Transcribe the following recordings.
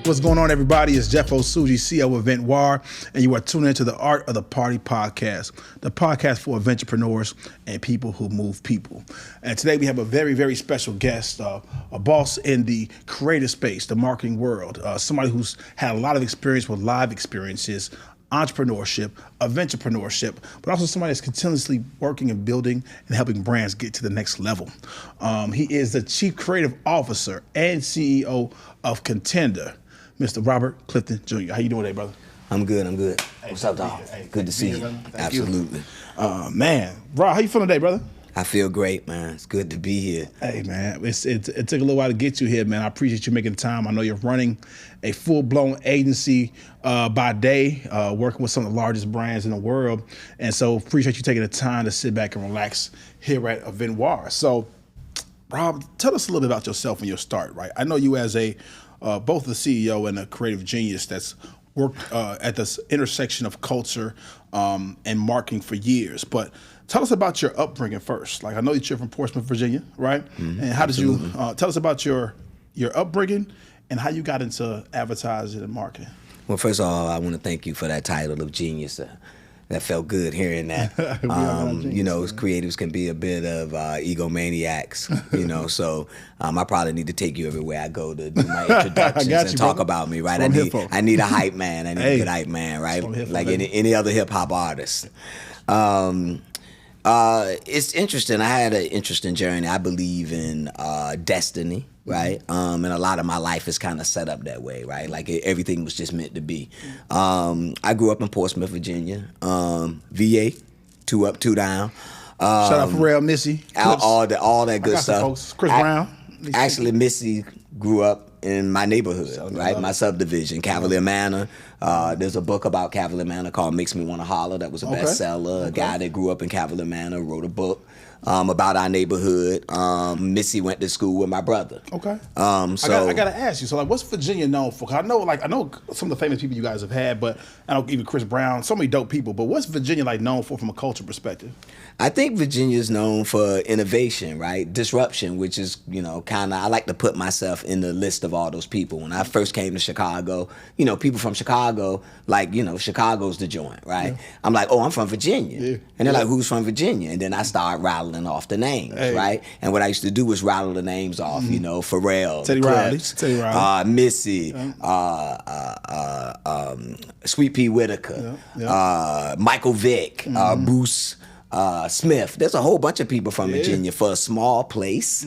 What's going on, everybody? It's Jeff Osuji, CEO of Eventnoire, and you are tuning into the Art of the Party podcast, the podcast for entrepreneurs and people who move people. And today we have a very, very special guest, a boss in the creative space, the marketing world, somebody who's had a lot of experience with live experiences, entrepreneurship, adventurepreneurship, but also somebody that's continuously working and building and helping brands get to the next level. He is the Chief Creative Officer and CEO of Contender, Mr. Robert Clifton Jr. How you doing today, brother? I'm good. Hey, What's up, dog? Hey, good to see you. Absolutely. Man, Rob, how you feeling today, brother? I feel great, man. It's good to be here. Hey, man, it took a little while to get you here, man. I appreciate you making the time. I know you're running a full-blown agency by day, working with some of the largest brands in the world. And so appreciate you taking the time to sit back and relax here at Eventnoire. So, Rob, tell us a little bit about yourself and your start, right? I know you as both the CEO and a creative genius that's worked at this intersection of culture and marketing for years, but tell us about your upbringing first. Like, I know that you're from Portsmouth, Virginia, right? Mm-hmm. And how did you, tell us about your upbringing and how you got into advertising and marketing. Well, first of all, I want to thank you for that title of genius. That felt good hearing that. Creatives can be a bit of egomaniacs, so I probably need to take you everywhere I go to do my introductions and talk about me, right? I need a hype man. I need a good hype man, right? Like any other hip hop artist. It's interesting. I had an interesting journey. I believe in destiny, right? And a lot of my life is kind of set up that way, right? Like everything was just meant to be. I grew up in Portsmouth, Virginia. VA, 2 up, 2 down. Shout out Pharrell, Missy, all that good stuff. Folks. Chris Brown. Actually, Missy grew up in my neighborhood, right? My subdivision, Cavalier Manor. There's a book about Cavalier Manor called Makes Me Want to Holler. That was a bestseller. A guy that grew up in Cavalier Manor wrote a book about our neighborhood. Missy went to school with my brother. Okay. I gotta ask you. So, like, what's Virginia known for? 'Cause I know some of the famous people you guys have had, but I know even Chris Brown. So many dope people. But what's Virginia known for from a culture perspective? I think Virginia is known for innovation, right? Disruption, which is I like to put myself in the list of all those people. When I first came to Chicago, people from Chicago, Chicago's the joint, right? Yeah. I'm like, oh, I'm from Virginia. Yeah. And they're like, who's from Virginia? And then I start rattling off the names, right? And what I used to do was rattle the names off, Pharrell, Teddy Riley, Missy, Sweet Pea Whitaker, Michael Vick, Bruce Smith. There's a whole bunch of people from Virginia. For a small place,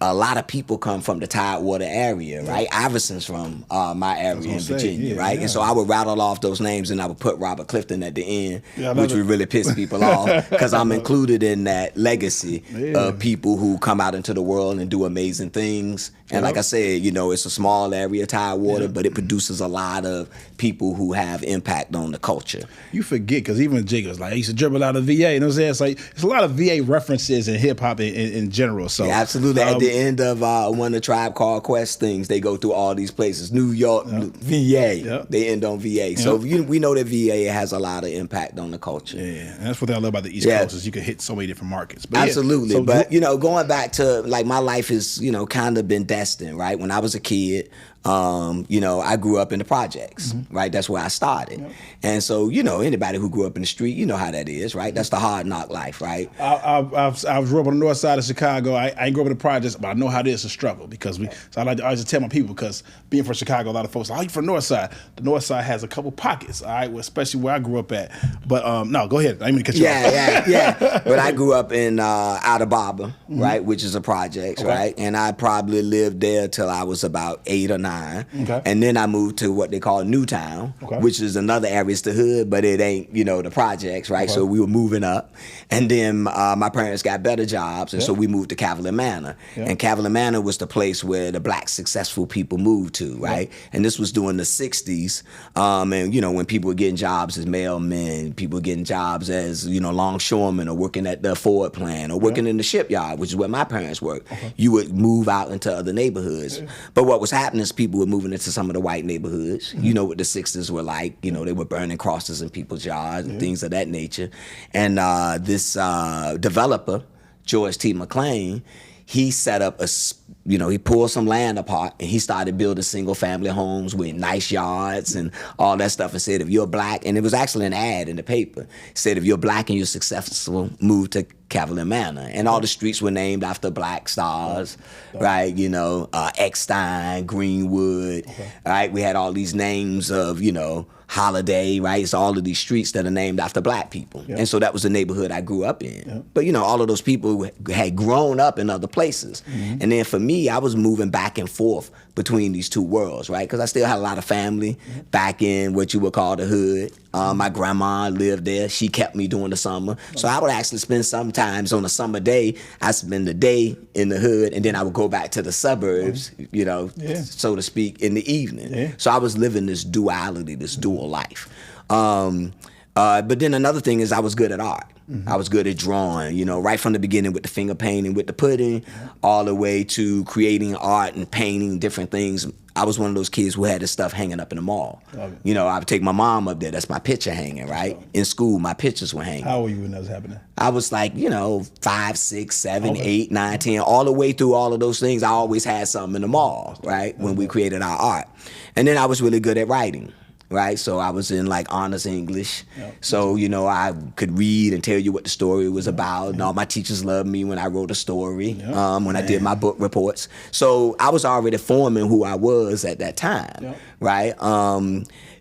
a lot of people come from the Tidewater area, right? Iverson's from my area in Virginia, right? And so I would rattle off those names and I would put Robert Clifton at the end, which would really piss people off because I'm included in that legacy of people who come out into the world and do amazing things. And like I said, it's a small area, Tidewater, but it produces a lot of people who have impact on the culture. You forget, because even Jiggas, I used to dribble out of VA, you know what I'm saying? It's like, it's a lot of VA references in hip hop in general. So absolutely. At the end of one of the Tribe Called Quest things, they go through all these places. New York, VA, they end on VA. So we know that VA has a lot of impact on the culture. Yeah, and that's what I love about the East Coast is you can hit so many different markets. But absolutely. But going back to my life is kind of been destined, right? When I was a kid, I grew up in the projects, right? That's where I started. And so, anybody who grew up in the street, you know how that is, right? That's the hard knock life, right? I grew up on the north side of Chicago. I ain't grew up in the projects, but I know how it is to struggle because so I like to always tell my people, because being from Chicago, a lot of folks are like, oh, you from the north side. The north side has a couple pockets, all right? Well, especially where I grew up at. But no, go ahead. I didn't mean to cut you off. Yeah. But I grew up in Outer Barber, right? Which is a projects, right? And I probably lived there till I was about 8 or 9. And then I moved to what they call Newtown, which is another area. It's the hood, but it ain't, the projects, right? So we were moving up. And then my parents got better jobs, and so we moved to Cavalier Manor. And Cavalier Manor was the place where the black successful people moved to, right? And this was during the 60s. And, when people were getting jobs as mailmen, people were getting jobs as, longshoremen or working at the Ford plant or working in the shipyard, which is where my parents worked. You would move out into other neighborhoods. But what was happening is people were moving into some of the white neighborhoods. You know what the 60s were like. They were burning crosses in people's yards and things of that nature. And this developer, George T. McClain, he set up he pulled some land apart and he started building single family homes with nice yards and all that stuff, and said, if you're black, and it was actually an ad in the paper, said, if you're black and you're successful, move to Cavalier Manor. And all the streets were named after black stars, right? Eckstein, Greenwood, right? We had all these names of, Holiday, right? It's all of these streets that are named after black people. And so that was the neighborhood I grew up in. But, all of those people had grown up in other places. And then for me, I was moving back and forth between these two worlds, right? Because I still had a lot of family back in what you would call the hood. My grandma lived there. She kept me during the summer. So I would actually spend sometimes on a summer day, I spend the day in the hood, and then I would go back to the suburbs, so to speak, in the evening. So I was living this duality, this dual life. But then another thing is I was good at art. I was good at drawing, right from the beginning with the finger painting, with the pudding, all the way to creating art and painting different things. I was one of those kids who had this stuff hanging up in the mall. I would take my mom up there. That's my picture hanging, right? In school, my pictures were hanging. How old were you when that was happening? I was like, 5, 6, 7, 8, 9, 10, all the way through all of those things. I always had something in the mall, right? When we created our art. And then I was really good at writing. Right, so I was in like honors English, so I could read and tell you what the story was about. And all my teachers loved me when I wrote a story, when I did my book reports. So I was already forming who I was at that time, right?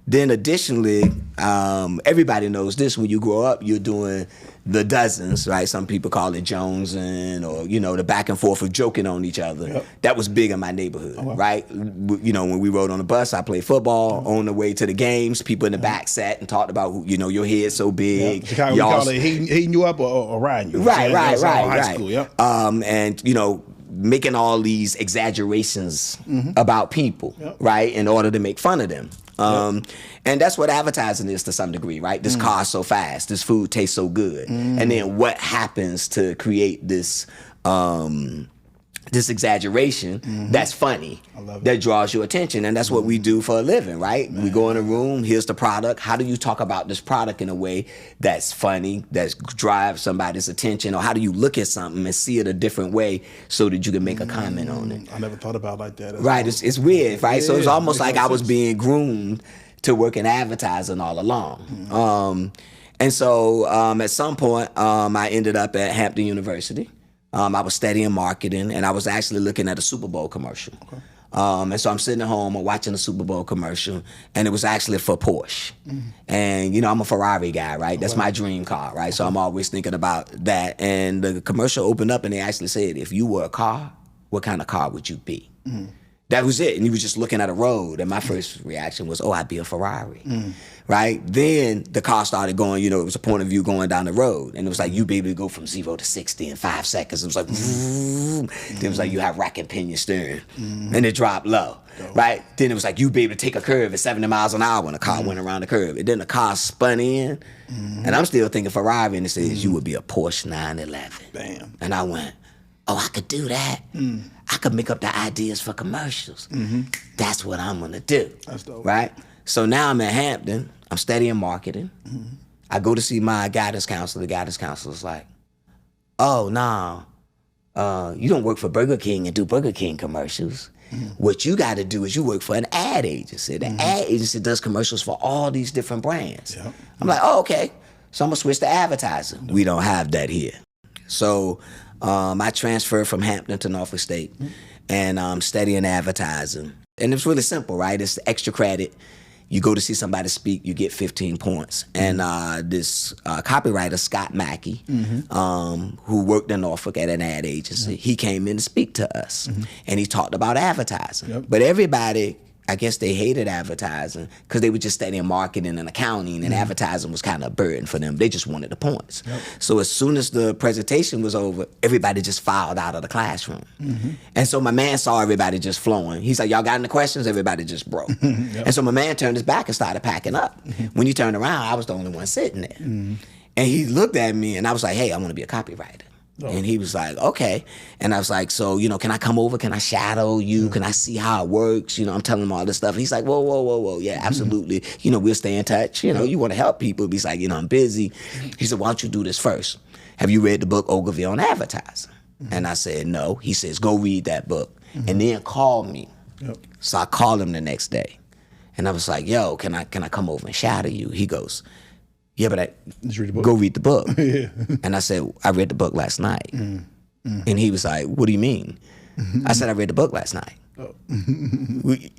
Then additionally, everybody knows this: when you grow up, you're doing the dozens, right? Some people call it jonesing, or the back and forth of joking on each other. That was big in my neighborhood, right? When we rode on the bus, I played football. On the way to the games, people in the back sat and talked about, your head's so big. Chicago, we call it heating you up or riding you. Right. High school, and making all these exaggerations about people, right, in order to make fun of them. And that's what advertising is to some degree, right? This car's so fast, this food tastes so good. And then what happens to create this this exaggeration that's funny, that draws your attention. And that's what we do for a living, right? We go in a room, here's the product. How do you talk about this product in a way that's funny, that drives somebody's attention? Or how do you look at something and see it a different way so that you can make a comment on it? I never thought about it like that. That's right, it's weird, right? So it's almost like I was being groomed to work in advertising all along. And so at some point, I ended up at Hampton University. I was studying marketing, and I was actually looking at a Super Bowl commercial. And so I'm sitting at home and watching a Super Bowl commercial, and it was actually for Porsche. And, I'm a Ferrari guy, right? That's my dream car, right? So I'm always thinking about that. And the commercial opened up, and they actually said, if you were a car, what kind of car would you be? That was it. And he was just looking at a road. And my first reaction was, I'd be a Ferrari. Right? Then the car started going, it was a point of view going down the road. And it was like, you be able to go from 0 to 60 in 5 seconds. It was like, then it was like, you have rack and pinion steering. And it dropped low. Right? Then it was like, you be able to take a curve at 70 miles an hour when the car went around the curve. And then the car spun in. And I'm still thinking Ferrari. And it says, you would be a Porsche 911. Bam. And I went, I could do that. I could make up the ideas for commercials. That's what I'm gonna do. That's dope. Right? So now I'm at Hampton. I'm studying marketing. I go to see my guidance counselor. The guidance counselor's like, oh, no, you don't work for Burger King and do Burger King commercials. What you got to do is you work for an ad agency. The ad agency does commercials for all these different brands. I'm like, okay. So I'm gonna switch to advertising. We don't have that here. So I transferred from Hampton to Norfolk State, and I'm studying advertising. And it's really simple, right? It's extra credit. You go to see somebody speak, you get 15 points. And this copywriter, Scott Mackey, who worked in Norfolk at an ad agency, he came in to speak to us. And he talked about advertising. But everybody, I guess they hated advertising because they were just studying marketing and accounting, and advertising was kind of a burden for them. They just wanted the points. So as soon as the presentation was over, everybody just filed out of the classroom. And so my man saw everybody just flowing. He's like, y'all got any questions? Everybody just broke. And so my man turned his back and started packing up. When he turned around, I was the only one sitting there. And he looked at me, and I was like, hey, I want to be a copywriter. And he was like, okay. And I was like, so, can I come over? Can I shadow you? Can I see how it works? I'm telling him all this stuff. And he's like, whoa. Yeah, absolutely. We'll stay in touch. You want to help people. He's like, I'm busy. He said, why don't you do this first? Have you read the book Ogilvy on Advertising? And I said, no. He says, go read that book. And then call me. So I called him the next day. And I was like, yo, can I come over and shadow you? He goes, yeah, but go read the book. And I said, I read the book last night. And he was like, what do you mean? I said, I read the book last night.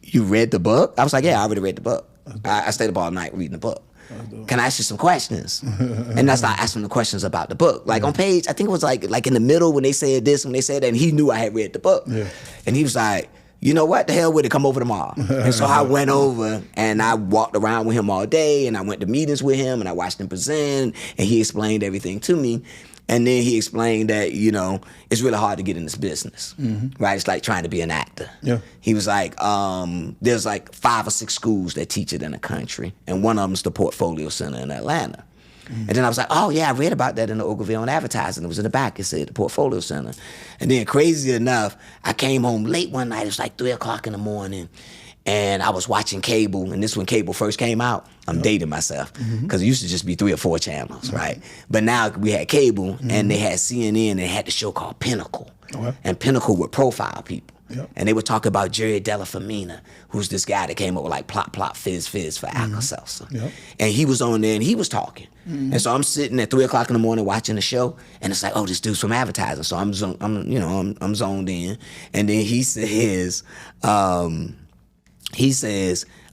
You read the book? I was like, yeah, I already read the book. I stayed up all night reading the book. Can I ask you some questions? And I started asking the questions about the book. Like on page, I think it was like in the middle when they said this, when they said that, and he knew I had read the book. And he was like, you know what, the hell with it, come over tomorrow. And so I went over and I walked around with him all day and I went to meetings with him and I watched him present and he explained everything to me. And then he explained that, you know, it's really hard to get in this business, right? It's like trying to be an actor. He was like, there's like 5 or 6 schools that teach it in the country, and one of them's the Portfolio Center in Atlanta. And then I was like, oh yeah, I read about that in the Oakville and Advertising. It was in the back, it said the Portfolio Center. And then crazy enough, I came home late one night, it was like 3 o'clock in the morning, and I was watching cable, and this when cable first came out. I'm dating myself, because it used to just be 3 or 4 channels, right? But now we had cable, and they had CNN, and they had the show called Pinnacle. And Pinnacle would profile people. And they would talk about Jerry Della Femina, who's this guy that came up with like plop, plop, fizz, fizz for Alka-Seltzer. And he was on there and he was talking. And so I'm sitting at 3 o'clock in the morning watching the show, and it's like, oh, this dude's from advertising. So I'm zoned in. And then he says,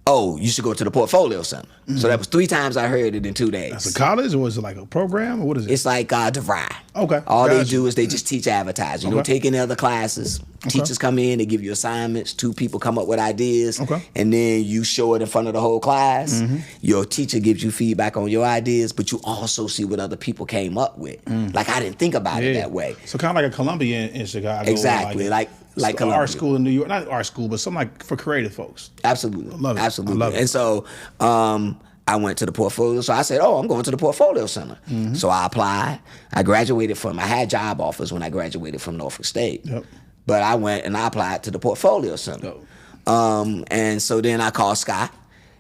oh, you should go to the Portfolio Center. So that was 3 times I heard it in 2 days. That's a college, or is it like a program, or what is it? It's like DeVry. Okay. All they do is they just teach advertising. You don't take any other classes. Teachers come in, they give you assignments. 2 people come up with ideas. And then you show it in front of the whole class. Your teacher gives you feedback on your ideas, but you also see what other people came up with. Like, I didn't think about it that way. So kind of like a Columbia in Chicago. Exactly. Like art school in New York, not art school, but something like for creative folks. Absolutely. I love it. Absolutely. I love it. And so I went to the Portfolio. So I said, oh, I'm going to the Portfolio Center. So I applied. I had job offers when I graduated from Norfolk State. But I went and I applied to the Portfolio Center. And so then I called Scott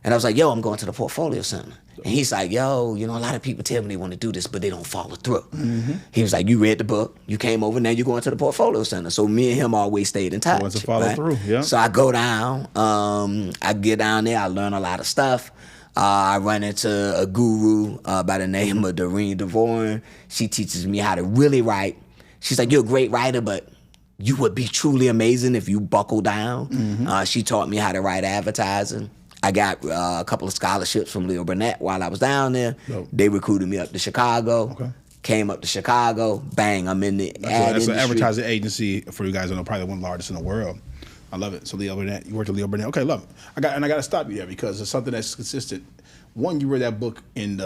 and I was like, yo, I'm going to the Portfolio Center. And he's like, yo, you know, a lot of people tell me they want to do this, but they don't follow through. He was like, you read the book, you came over, now you're going to the Portfolio Center. So me and him always stayed in touch. To follow through, So I go down, I get down there, I learn a lot of stuff. I run into a guru by the name of Doreen DeVoren. She teaches me how to really write. She's like, you're a great writer, but you would be truly amazing if you buckle down. She taught me how to write advertising. I got a couple of scholarships from Leo Burnett while I was down there. They recruited me up to Chicago. Came up to Chicago. Bang, I'm in the ad industry. That's an advertising agency, for you guys who know, probably one of the largest in the world. I love it. So Leo Burnett, you worked at Leo Burnett. Okay, love it. I got to stop you there because it's something that's consistent. One, you read that book in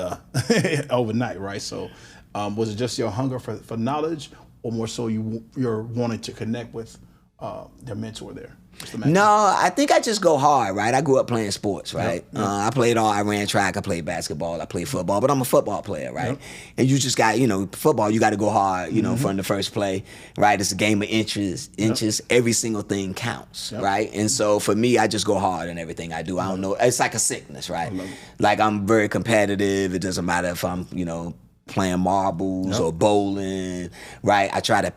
overnight, right? So was it just your hunger for knowledge, or more so you're wanting to connect with their mentor there? No, I think I just go hard, right? I grew up playing sports, right? I ran track, I played basketball, I played football, but I'm a football player, right? And you just got, football, you got to go hard, from the first play, right? It's a game of inches. Every single thing counts, right? And so for me, I just go hard in everything I do. I don't know. It's like a sickness, right? Like I'm very competitive. It doesn't matter if I'm, playing marbles or bowling, right? I try to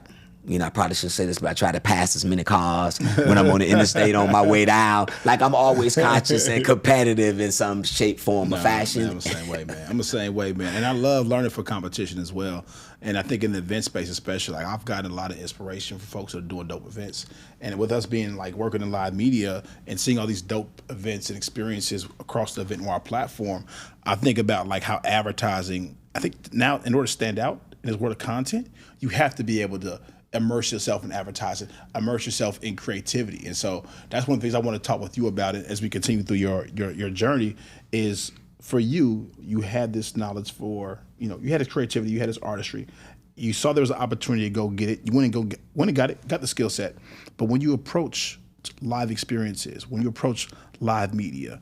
I probably should say this, but I try to pass as many cars when I'm on the interstate on my way down. Like, I'm always conscious and competitive in some shape, form, or fashion. I'm the same way, man. And I love learning for competition as well. And I think in the event space especially, like, I've gotten a lot of inspiration from folks that are doing dope events. And with us being like working in live media and seeing all these dope events and experiences across the Eventnoire platform, I think about like how advertising, I think now in order to stand out in this world of content, you have to be able to immerse yourself in advertising, immerse yourself in creativity. And so that's one of the things I want to talk with you about it as we continue through your journey is for you had this knowledge for, you had this creativity, you had this artistry. You saw there was an opportunity to go get it. You went and got it, got the skill set. But when you approach live experiences, when you approach live media,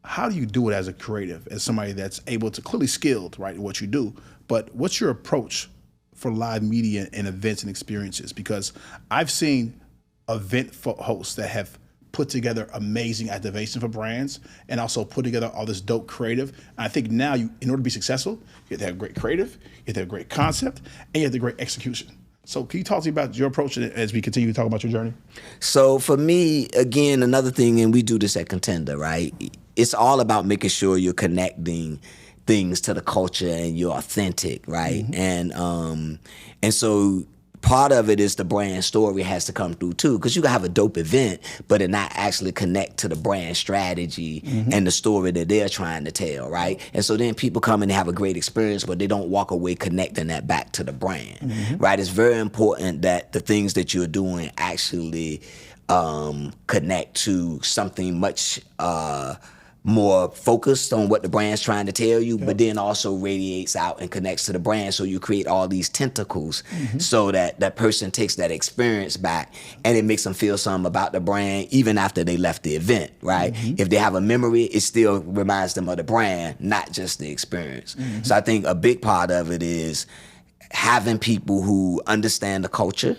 how do you do it as a creative, as somebody that's able to, clearly skilled, right, in what you do, but what's your approach for live media and events and experiences? Because I've seen event hosts that have put together amazing activation for brands and also put together all this dope creative. And I think now in order to be successful, you have to have great creative, you have to have great concept, and you have to have great execution. So can you talk to me about your approach as we continue to talk about your journey? So for me, again, another thing, and we do this at Contender, right? It's all about making sure you're connecting things to the culture and you're authentic, right? And so part of it is the brand story has to come through too, because you can have a dope event, but it not actually connect to the brand strategy and the story that they're trying to tell, right? And so then people come and have a great experience, but they don't walk away connecting that back to the brand, right? It's very important that the things that you're doing actually connect to something much more focused on what the brand's trying to tell you, but then also radiates out and connects to the brand. So you create all these tentacles so that that person takes that experience back and it makes them feel something about the brand even after they left the event, right? If they have a memory, it still reminds them of the brand, not just the experience. So I think a big part of it is having people who understand the culture,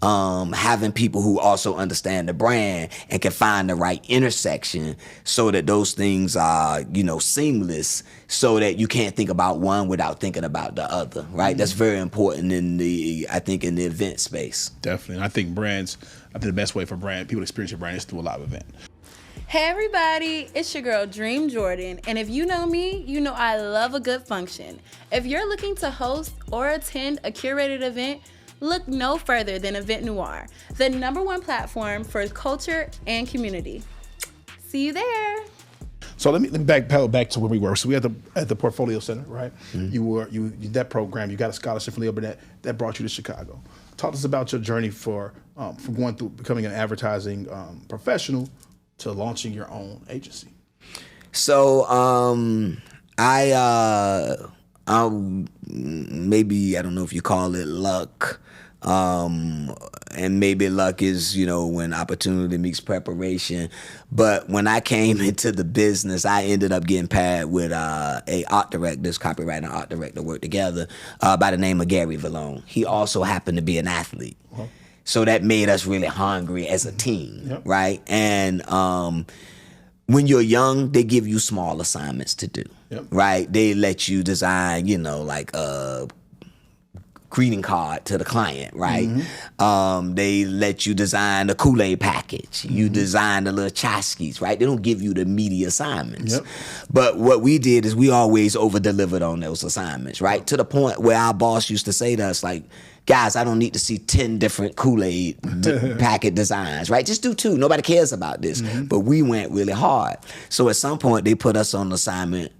having people who also understand the brand and can find the right intersection so that those things are, seamless so that you can't think about one without thinking about the other, right? That's very important in the event space. Definitely. And I think the best way for people to experience your brand is through a live event. Hey everybody, it's your girl Dream Jordan, and if you know me, you know I love a good function. If you're looking to host or attend a curated event, look no further than Eventnoire, the #1 platform for culture and community. See you there. So let me backpedal back to where we were. So we at the Portfolio Center, right? You did that program. You got a scholarship from Leo that brought you to Chicago. Talk to us about your journey from going through becoming an advertising professional to launching your own agency. So maybe I don't know if you call it luck. And maybe luck is, when opportunity meets preparation. But when I came into the business, I ended up getting paired with a art director, copywriter and art director work together by the name of Gary Vallone. He also happened to be an athlete. So that made us really hungry as a team, right? And when you're young, they give you small assignments to do, right? They let you design, like a greeting card to the client, right? They let you design the Kool-Aid package. You design the little tchotchkes, right? They don't give you the meaty assignments. But what we did is we always over-delivered on those assignments, right? To the point where our boss used to say to us, like, guys, I don't need to see 10 different Kool-Aid packet designs, right? Just do 2. Nobody cares about this. But we went really hard. So at some point, they put us on assignment,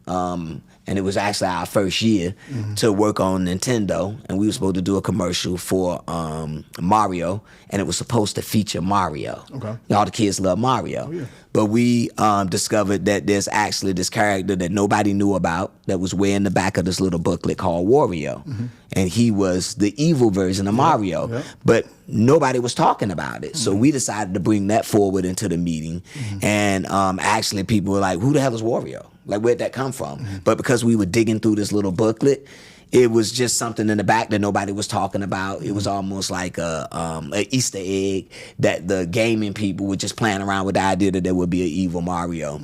and it was actually our first year to work on Nintendo, and we were supposed to do a commercial for Mario, and it was supposed to feature Mario. All the kids love Mario. But we discovered that there's actually this character that nobody knew about that was way in the back of this little booklet called Wario. And he was the evil version of Mario. But nobody was talking about it. So we decided to bring that forward into the meeting. And actually people were like, who the hell is Wario? Like, where'd that come from? But because we were digging through this little booklet, it was just something in the back that nobody was talking about. It was almost like a Easter egg that the gaming people were just playing around with the idea that there would be an evil Mario.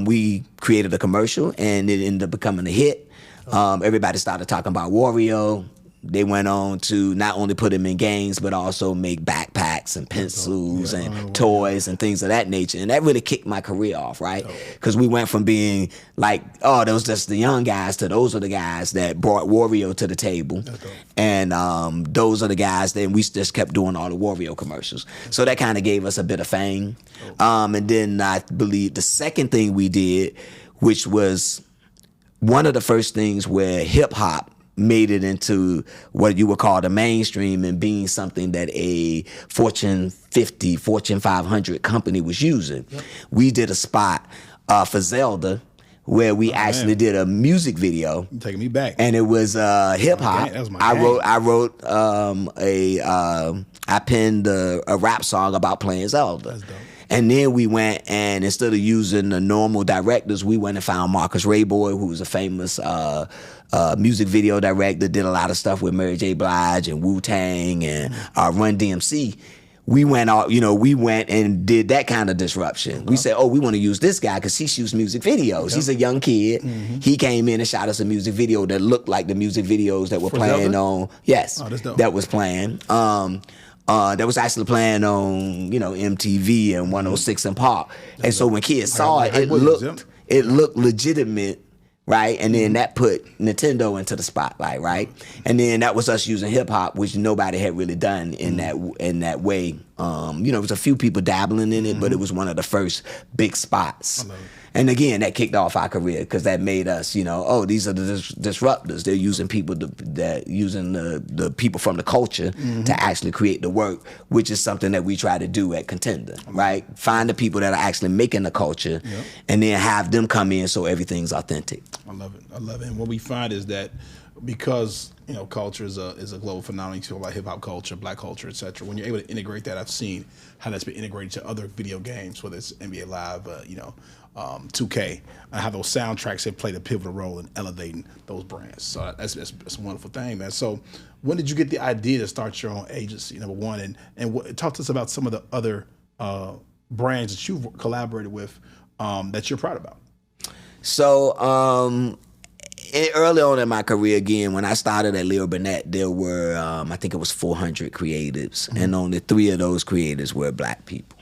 We created a commercial, and it ended up becoming a hit. Everybody started talking about Wario. They went on to not only put him in games, but also make backpacks and pencils and toys and things of that nature. And that really kicked my career off, right? Because we went from being like, oh, those just the young guys to those are the guys that brought Wario to the table. And those are the guys that we just kept doing all the Wario commercials. So that kind of gave us a bit of fame. And then I believe the second thing we did, which was one of the first things where hip hop made it into what you would call the mainstream and being something that a Fortune 50, Fortune 500 company was using. We did a spot for Zelda where we actually did a music video. You're taking me back. And it was hip hop. I penned a rap song about playing Zelda. That's dope. And then we went and instead of using the normal directors, we went and found Marcus Rayboy, who was a famous music video director, did a lot of stuff with Mary J. Blige and Wu-Tang and Run DMC. we went out, we went and did that kind of disruption. We said, we want to use this guy because he shoots music videos. He's a young kid. He came in and shot us a music video that looked like the music videos that were playing on. Yes, that was playing. That was actually playing on, MTV and 106 and Park. And so when kids saw it, it looked legitimate. Right, and then that put Nintendo into the spotlight, right? And then that was us using hip hop, which nobody had really done in that way. There was a few people dabbling in it, but it was one of the first big spots. And again, that kicked off our career because that made us, these are the disruptors. They're using people using the people from the culture to actually create the work, which is something that we try to do at Contender, right? Find the people that are actually making the culture, and then have them come in so everything's authentic. I love it. And what we find is that because culture is a global phenomenon, you talk about hip hop culture, black culture, etc. When you're able to integrate that, I've seen how that's been integrated to other video games, whether it's NBA Live, 2K, and how those soundtracks have played a pivotal role in elevating those brands. So that's a wonderful thing, man. So when did you get the idea to start your own agency, number one, and talk to us about some of the other brands that you've collaborated with that you're proud about? So early on in my career, again, when I started at Leo Burnett, there were, I think it was 400 creatives, and only 3 of those creatives were black people.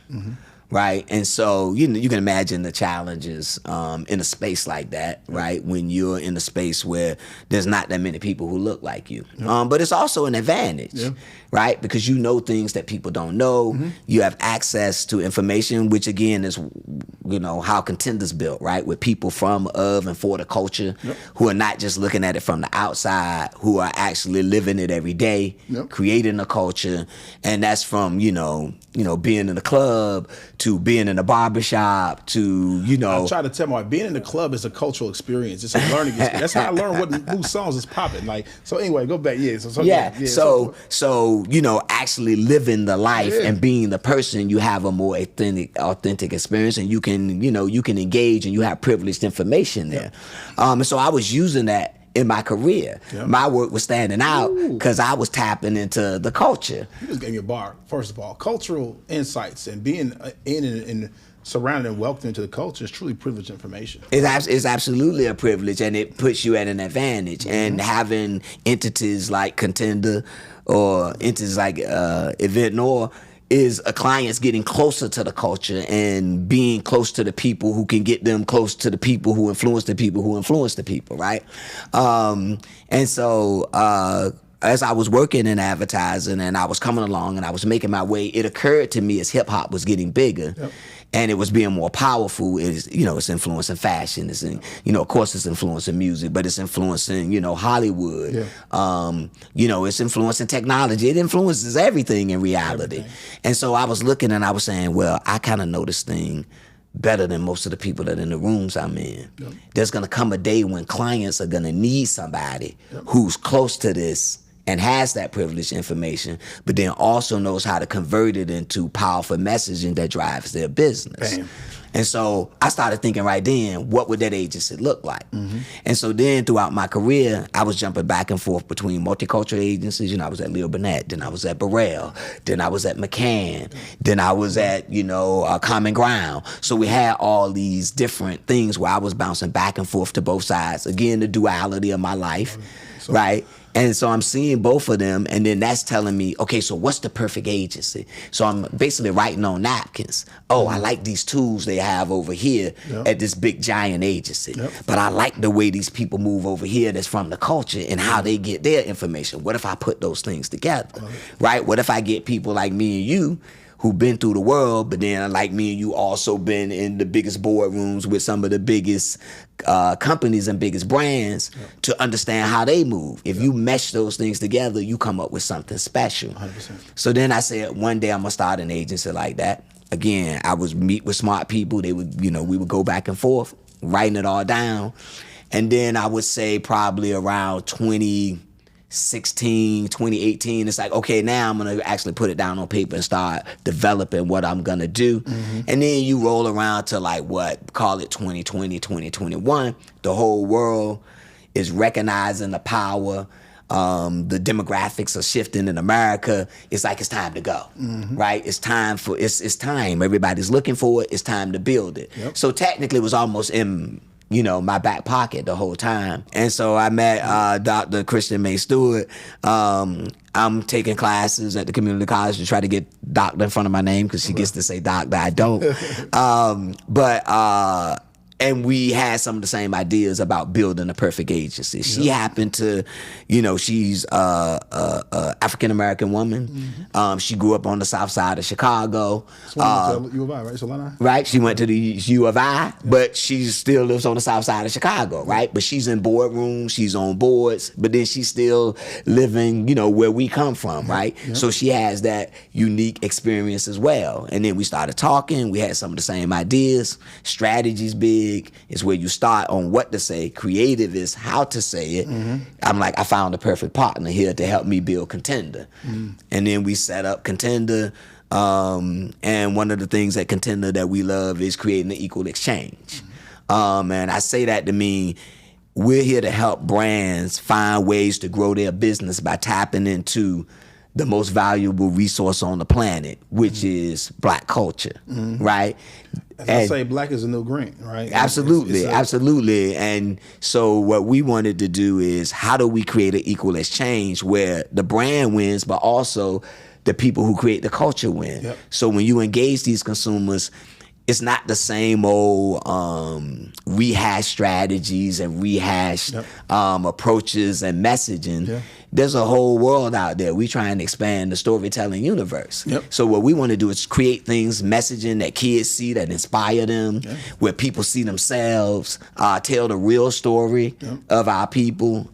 Right, and so you can imagine the challenges in a space like that, right? When you're in a space where there's not that many people who look like you, but it's also an advantage, right? Because you know things that people don't know. You have access to information, which again is, how Contender's built, right? With people from, of, and for the culture who are not just looking at it from the outside, who are actually living it every day, creating a culture, and that's from being in the club to being in a barbershop to, I try to tell my being in the club is a cultural experience. It's a learning experience. That's how I learned whose songs is popping. So anyway, go back. So actually living the life and being the person, you have a more authentic experience, and you can engage, and you have privileged information there. And so I was using that in my career. My work was standing out because I was tapping into the culture. You just gave me a bar. First of all, cultural insights and being in and surrounded and welcomed into the culture is truly privileged information. It's absolutely a privilege, and it puts you at an advantage. And having entities like Contender or entities like Eventnoire is a client's getting closer to the culture and being close to the people who can get them close to the people who influence the people who influence the people, right? And so as I was working in advertising and I was coming along and I was making my way, it occurred to me as hip hop was getting bigger and it was being more powerful, it's influencing fashion. It's of course it's influencing music, but it's influencing, Hollywood. It's influencing technology. It influences everything in reality. And so I was looking and I was saying, well, I kind of know this thing better than most of the people that are in the rooms I'm in. There's going to come a day when clients are going to need somebody who's close to this and has that privileged information, but then also knows how to convert it into powerful messaging that drives their business. Bam. And so I started thinking right then, what would that agency look like? And so then throughout my career, I was jumping back and forth between multicultural agencies. I was at Leo Burnett, then I was at Burrell, then I was at McCann, then I was at, Common Ground. So we had all these different things where I was bouncing back and forth to both sides. Again, the duality of my life, right? And so I'm seeing both of them, and then that's telling me, okay, so what's the perfect agency? So I'm basically writing on napkins. Oh, I like these tools they have over here at this big giant agency. But I like the way these people move over here that's from the culture and how they get their information. What if I put those things together, right? What if I get people like me and you who've been through the world, but then like me and you also been in the biggest boardrooms with some of the biggest companies and biggest brands to understand how they move. If you mesh those things together, you come up with something special. 100%. So then I said, one day I'm gonna start an agency like that. Again, I would meet with smart people. They would, we would go back and forth, writing it all down. And then I would say probably around 2016, 2018, it's like, okay, now I'm going to actually put it down on paper and start developing what I'm going to do. And then you roll around to call it 2020, 2021. The whole world is recognizing the power the demographics are shifting in America. It's like it's time to go, right? It's time. Everybody's looking for it. It's time to build it. Yep. So technically, it was almost in my back pocket the whole time. And so I met Dr. Christian May Stewart. I'm taking classes at the community college to try to get doctor in front of my name because she gets to say doctor, I don't. And we had some of the same ideas about building a perfect agency. She happened to, she's a African-American woman. She grew up on the south side of Chicago. U of I, right? Solana? Right. She went to the U of I, but she still lives on the south side of Chicago, right? But she's in boardrooms, she's on boards, but then she's still living, where we come from, right? So she has that unique experience as well. And then we started talking. We had some of the same ideas. Strategy's big. Is where you start on what to say. Creative is how to say it. I'm like, I found a perfect partner here to help me build Contender. And then we set up Contender. And one of the things at Contender that we love is creating an equal exchange. And I say that to mean we're here to help brands find ways to grow their business by tapping into the most valuable resource on the planet, which is Black culture, right? As I say, black is the new green, right? Absolutely, absolutely. And so what we wanted to do is how do we create an equal exchange where the brand wins, but also the people who create the culture win. Yep. So when you engage these consumers, it's not the same old rehash strategies and rehash approaches and messaging. Yeah. There's a whole world out there. We try and expand the storytelling universe. Yep. So what we want to do is create things, messaging that kids see that inspire them, where people see themselves, tell the real story of our people.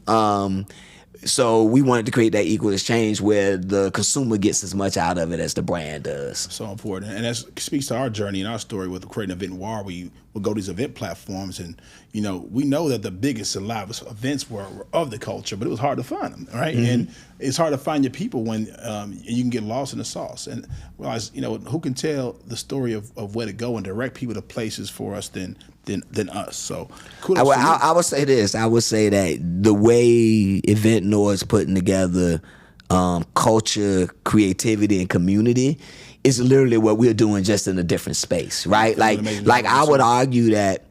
So we wanted to create that equal exchange where the consumer gets as much out of it as the brand does. So important. And that speaks to our journey and our story with creating Eventnoire. We would go to these event platforms and, we know that the biggest and loudest events were of the culture, but it was hard to find them, right? And it's hard to find your people when you can get lost in the sauce. And realize, who can tell the story of where to go and direct people to places for us than us. So kudos to you. I would say this. I would say that the way Eventnoire is putting together culture, creativity, and community is literally what we're doing just in a different space, right? Like I would argue that,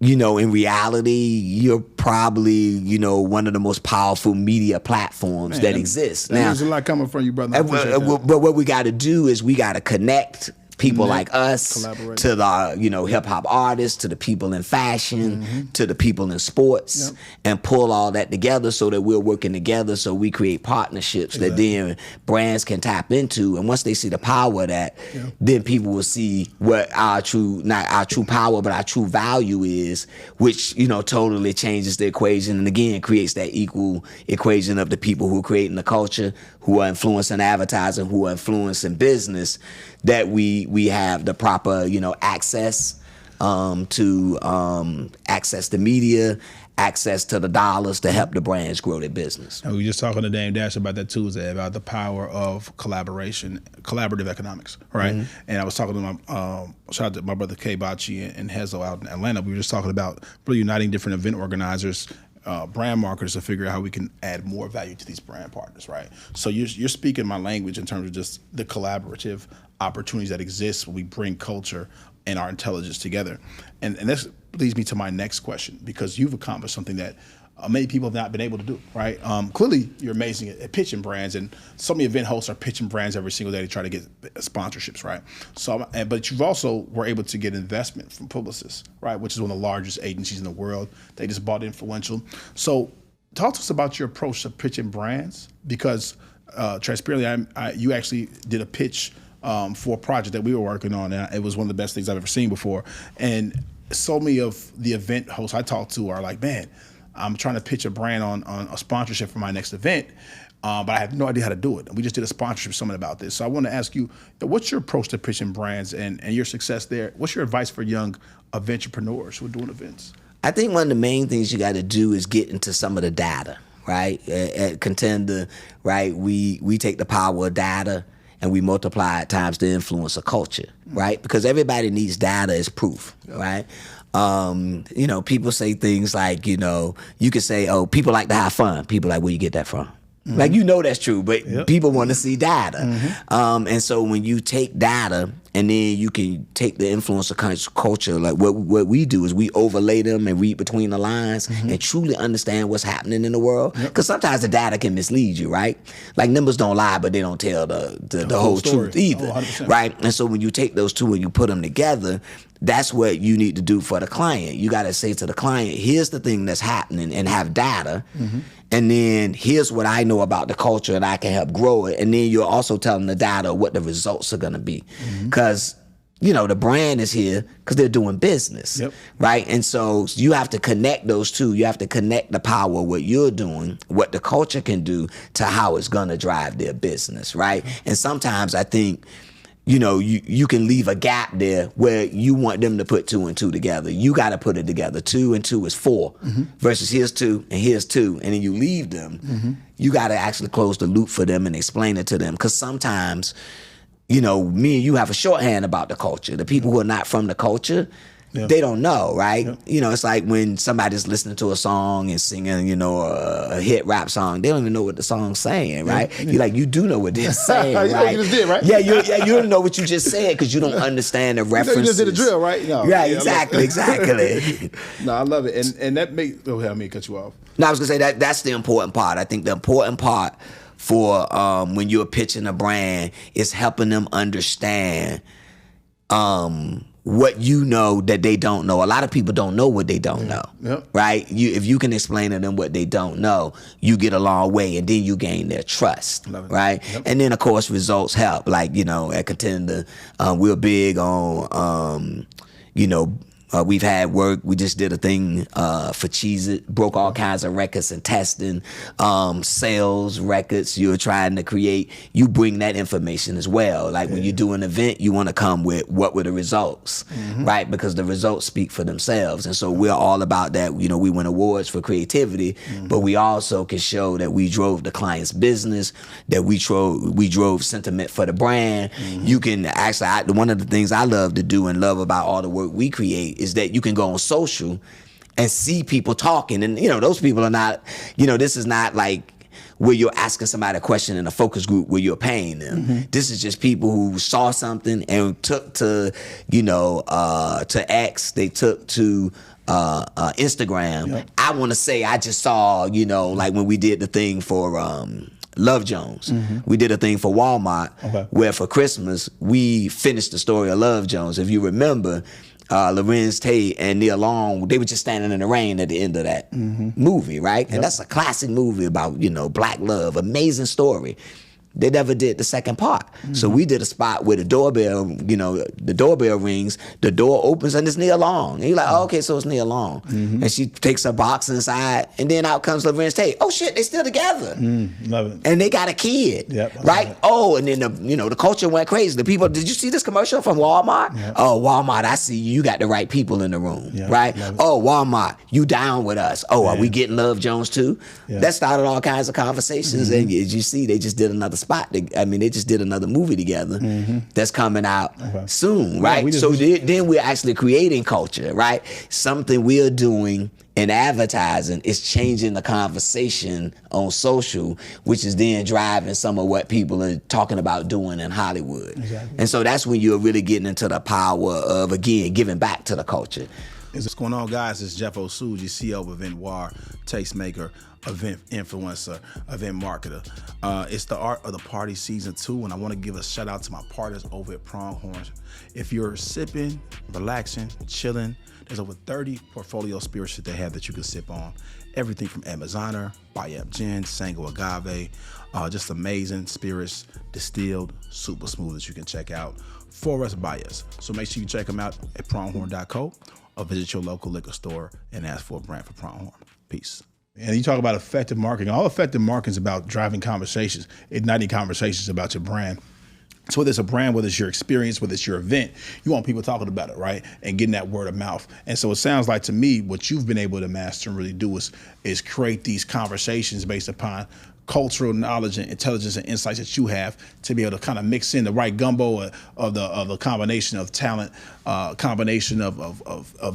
in reality, you're probably, one of the most powerful media platforms that exist. Now, there's a lot coming from you, brother. But what we got to do is we got to connect people like us to the hip hop artists, to the people in fashion, to the people in sports, and pull all that together so that we're working together so we create partnerships that then brands can tap into. And once they see the power of that, then people will see what not our true power, but our true value is, which totally changes the equation and again creates that equal equation of the people who are creating the culture, who are influencing advertising, who are influencing business, that we have the proper, access to access the media, access to the dollars to help the brands grow their business. And we were just talking to Dame Dash about that Tuesday, about the power of collaborative economics, right? And I was talking to shout out to my brother Kay Bachi and Hezo out in Atlanta. We were just talking about really uniting different event organizers, brand marketers to figure out how we can add more value to these brand partners, right? So you're speaking my language in terms of just the collaborative opportunities that exist when we bring culture and our intelligence together. And this leads me to my next question, because you've accomplished something that many people have not been able to do, right? Clearly, you're amazing at pitching brands, and so many event hosts are pitching brands every single day to try to get sponsorships, right? So, but you've also were able to get investment from Publicis, right? Which is one of the largest agencies in the world. They just bought Influential. So, talk to us about your approach to pitching brands, because transparently, you actually did a pitch for a project that we were working on, and it was one of the best things I've ever seen before. And so many of the event hosts I talk to are like, man, I'm trying to pitch a brand on a sponsorship for my next event, but I have no idea how to do it. And we just did a sponsorship summit about this. So I want to ask you, what's your approach to pitching brands and your success there? What's your advice for young entrepreneurs who are doing events? I think one of the main things you got to do is get into some of the data, right? At Contender, right, we take the power of data and we multiply it times the influence of culture, right? Because everybody needs data as proof, right? You know, people say things like, you know, you could say, oh, people like to have fun. People like, where you get that from? Mm-hmm. Like, you know, that's true, but people want to see data. Mm-hmm. And so when you take data and then you can take the influence of culture, like what we do is we overlay them and read between the lines and truly understand what's happening in the world. Because sometimes the data can mislead you, right? Like, numbers don't lie, but they don't tell the whole truth either, right? And so when you take those two and you put them together, that's what you need to do for the client. You got to say to the client, here's the thing that's happening, and have data. And then here's what I know about the culture, and I can help grow it. And then you're also telling the data what the results are going to be. Because, you know, the brand is here because they're doing business, right? And so you have to connect those two. You have to connect the power of what you're doing, what the culture can do, to how it's going to drive their business, right? And sometimes I think, you know, you can leave a gap there where you want them to put 2 and 2 together. You got to put it together. 2 and 2 is 4 versus here's 2 and here's 2. And then you leave them. You got to actually close the loop for them and explain it to them. Because sometimes, you know, me and you have a shorthand about the culture. The people who are not from the culture, they don't know, right? You know, it's like when somebody's listening to a song and singing, you know, a hit rap song, they don't even know what the song's saying, right? You're like, you do know what they're saying, right? You just did, right? Yeah, you don't know what you just said because you don't understand the references. You just did a drill, right? No, exactly. No, I love it. And that makes, I mean, cut you off. No, I was going to say that's the important part. I think the important part for when you're pitching a brand is helping them understand what you know that they don't know. A lot of people don't know what they don't know, right? If you can explain to them what they don't know, you get a long way, and then you gain their trust, right? And then, of course, results help. Like, you know, at Contender, we're big on, you know, we've had work. We just did a thing for Cheez-It, broke all kinds of records and testing, sales records you're trying to create. You bring that information as well. Like when you do an event, you want to come with what were the results, right? Because the results speak for themselves. And so we're all about that. You know, we win awards for creativity, but we also can show that we drove the client's business, that we drove sentiment for the brand. You can actually, one of the things I love to do and love about all the work we create is that you can go on social and see people talking. And, you know, those people are not, you know, this is not like where you're asking somebody a question in a focus group where you're paying them. This is just people who saw something and took to, you know, to X, they took to Instagram. I want to say I just saw, you know, like when we did the thing for Love Jones. We did a thing for Walmart where for Christmas we finished the story of Love Jones. If you remember, Lorenz Tate and Neil Long, they were just standing in the rain at the end of that movie, right? And that's a classic movie about, you know, black love, amazing story. They never did the second part. So we did a spot where the doorbell, you know, the doorbell rings, the door opens, and it's Nia Long. And you're like, oh, okay, so it's Nia Long. And she takes her box inside, and then out comes Lorenz Tate. Oh, shit, they still together. Love it. And they got a kid, right? Oh, and then, the culture went crazy. The people, did you see this commercial from Walmart? Oh, Walmart, I see you got the right people in the room, right? Oh, Walmart, you down with us. Oh, are we getting Love Jones too? That started all kinds of conversations. And as you see, they just did another spot. They just did another movie together that's coming out soon, right? Then we're actually creating culture, right? Something we're doing in advertising is changing the conversation on social, which is then driving some of what people are talking about doing in Hollywood. And so that's when you're really getting into the power of, again, giving back to the culture. What's going on, guys? It's Jeff Osuji, CEO of Eventnoire, tastemaker, event influencer, event marketer. It's the Art of the Party Season 2, and I want to give a shout out to my partners over at Pronghorn. If you're sipping, relaxing, chilling, there's over 30 portfolio spirits that they have that you can sip on. Everything from Amazoner, Bayap Gin, Sango Agave, just amazing spirits, distilled, super smooth that you can check out for us, by us. So make sure you check them out at pronghorn.co or visit your local liquor store and ask for a brand for Pronghorn. Peace. And you talk about effective marketing. All effective marketing is about driving conversations, igniting conversations about your brand. So whether it's a brand, whether it's your experience, whether it's your event, you want people talking about it, right? And getting that word of mouth. And so it sounds like to me, what you've been able to master and really do is create these conversations based upon cultural knowledge and intelligence and insights that you have to be able to kind of mix in the right gumbo of the combination of talent, combination of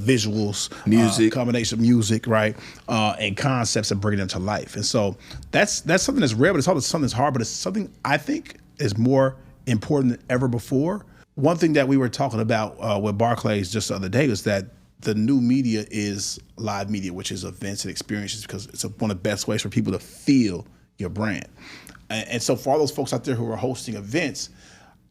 visuals, music, combination of music, right, and concepts and bring them to life. And so that's something that's rare, but it's also something that's hard, but it's something I think is more important than ever before. One thing that we were talking about with Barclays just the other day was that the new media is live media, which is events and experiences, because it's one of the best ways for people to feel your brand. And so for all those folks out there who are hosting events,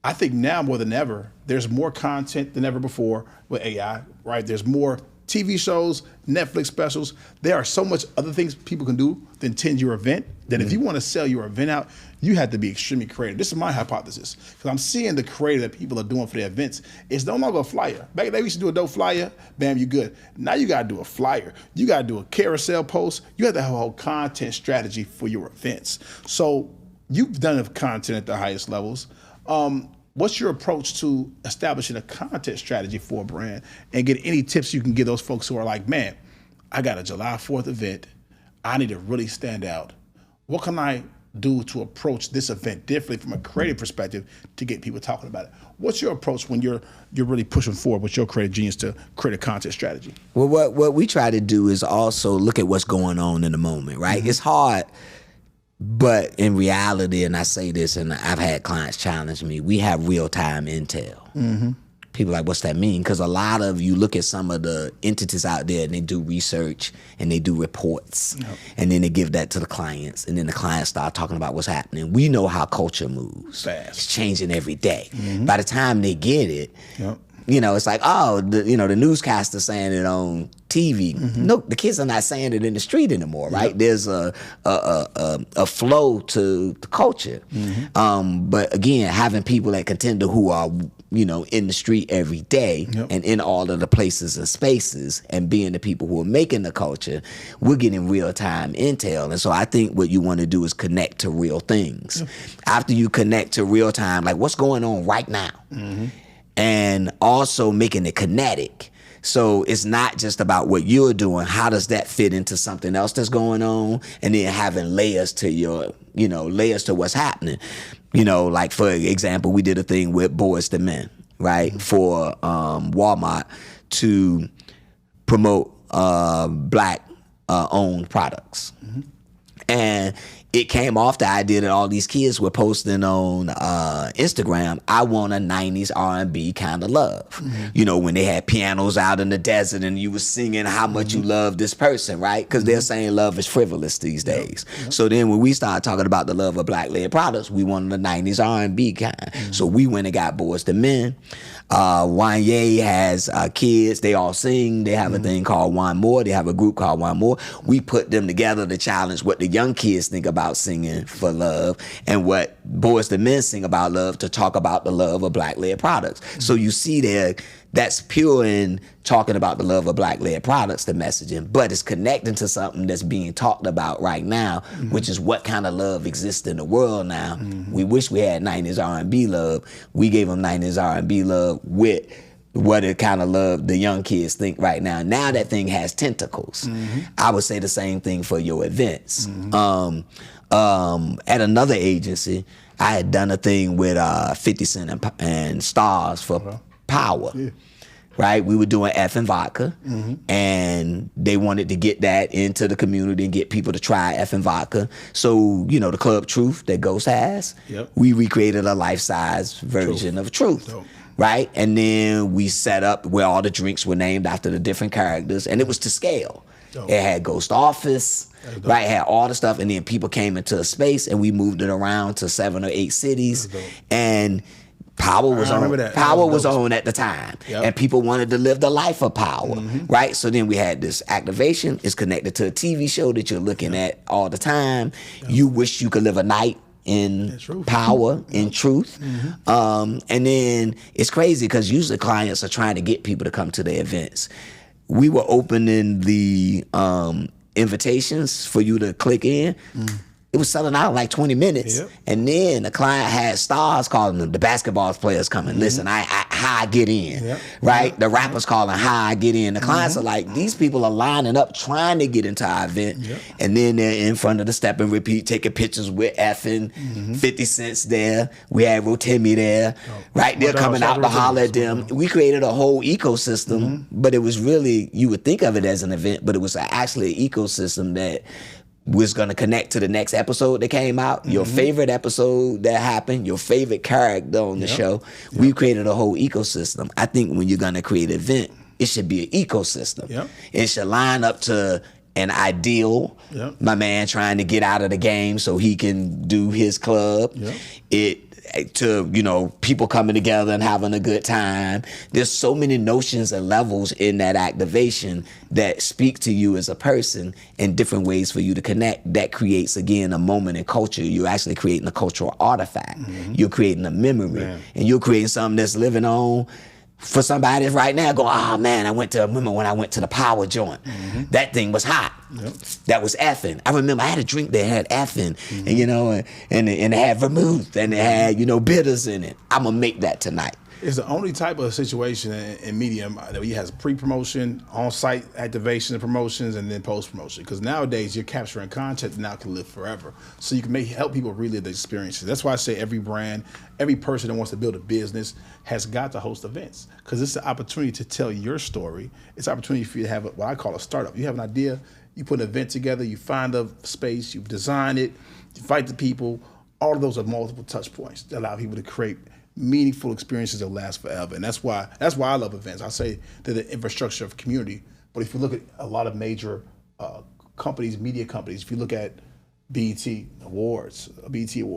I think now more than ever, there's more content than ever before with AI, right? There's more TV shows, Netflix specials. There are so much other things people can do than attend your event that if you want to sell your event out, you have to be extremely creative. This is my hypothesis, because I'm seeing the creative that people are doing for their events. It's no longer a flyer. Back then we used to do a dope flyer, bam, you good. Now you got to do a flyer. You got to do a carousel post. You have to have a whole content strategy for your events. So you've done content at the highest levels. What's your approach to establishing a content strategy for a brand, and get any tips you can give those folks who are like, man, I got a July 4th event. I need to really stand out. What can I do to approach this event differently from a creative perspective to get people talking about it? What's your approach when you're really pushing forward with your creative genius to create a content strategy? Well, what we try to do is also look at what's going on in the moment, right? Mm-hmm. It's hard. But in reality, and I say this, and I've had clients challenge me, we have real-time intel. Mm-hmm. People are like, what's that mean? Because a lot of you look at some of the entities out there and they do research and they do reports, and then they give that to the clients, and then the clients start talking about what's happening. We know how culture moves. Fast. It's changing every day. Mm-hmm. By the time they get it, you know, it's like, oh, the newscaster saying it on TV. Mm-hmm. No, the kids are not saying it in the street anymore, right? Yep. There's a flow to the culture. Mm-hmm. But again, having people at Contender who are, in the street every day and in all of the places and spaces, and being the people who are making the culture, we're getting real-time intel. And so I think what you want to do is connect to real things. Yep. After you connect to real-time, like what's going on right now? Mm-hmm. And also making it kinetic. So it's not just about what you're doing. How does that fit into something else that's going on? And then having layers to layers to what's happening. Like for example, we did a thing with Boys to Men, right? Mm-hmm. For Walmart to promote black owned products. Mm-hmm. And it came off the idea that all these kids were posting on Instagram, I want a 90s R&B kind of love. Mm-hmm. When they had pianos out in the desert and you were singing how much you love this person, right? Because they're saying love is frivolous these days. Yep. So then when we started talking about the love of black-led products, we wanted a 90s R&B kind. Mm-hmm. So we went and got Boys to Men. Wanye has kids. They all sing. They have a thing called One More. They have a group called One More. We put them together to challenge what the young kids think about singing for love and what Boys to Men sing about love, to talk about the love of black-led products. So you see there, that's pure in talking about the love of black-led products, the messaging, but it's connecting to something that's being talked about right now, which is what kind of love exists in the world now. We wish we had 90s R&B love. We gave them 90s R&B love with what it kind of love the young kids think right now. Now that thing has tentacles. I would say the same thing for your events. At another agency, I had done a thing with 50 Cent and Stars for Power. Yeah. Right? We were doing F and vodka, and they wanted to get that into the community and get people to try F and vodka. So, the Club Truth that Ghost has, we recreated a life-size version of Truth. Dope. Right? And then we set up where all the drinks were named after the different characters, and it was to scale. Dope. It had Ghost Office, right? It had all the stuff, and then people came into a space, and we moved it around to 7 or 8 cities, and Power was on. Power was on at the time, and people wanted to live the life of Power, right? So then we had this activation. It's connected to a TV show that you're looking at all the time. You wish you could live a night in Power, in Truth. And then it's crazy because usually clients are trying to get people to come to their events. We were opening the invitations for you to click in. it was selling out in like 20 minutes. Yep. And then the client had stars calling them, the basketball players coming, listen, how I get in, right? The rappers calling how I get in. The clients are like, these people are lining up trying to get into our event. And then they're in front of the step and repeat, taking pictures with effing 50 Cents there. We had Rotimi there, right? They're coming out to holler at them. We created a whole ecosystem, but it was really, you would think of it as an event, but it was actually an ecosystem that was going to connect to the next episode that came out, your favorite episode that happened, your favorite character on the show. We created a whole ecosystem. I think when you're going to create an event, it should be an ecosystem. It should line up to an ideal, my man trying to get out of the game so he can do his club. To, you know, people coming together and having a good time. There's so many notions and levels in that activation that speak to you as a person and different ways for you to connect. That creates, again, a moment in culture. You're actually creating a cultural artifact. You're creating a memory. And you're creating something that's living on for somebody right now going, oh man, I remember when I went to the power joint. That thing was hot. That was effing. I remember I had a drink that had effing, and you know, and it had vermouth, and it had, you know, bitters in it. I'm gonna make that tonight. It's the only type of situation in medium that he has pre-promotion, on-site activation and promotions, and then post-promotion. Because nowadays you're capturing content that now can live forever. So you can help people relive the experiences. That's why I say every brand, every person that wants to build a business has got to host events. Because it's the opportunity to tell your story. It's an opportunity for you to have what I call a startup. You have an idea, you put an event together, you find a space, you design it, you invite the people. All of those are multiple touch points that allow people to create meaningful experiences that last forever. And that's why I love events. I say they're the infrastructure of community. But if you look at a lot of major companies, media companies, if you look at BET Awards,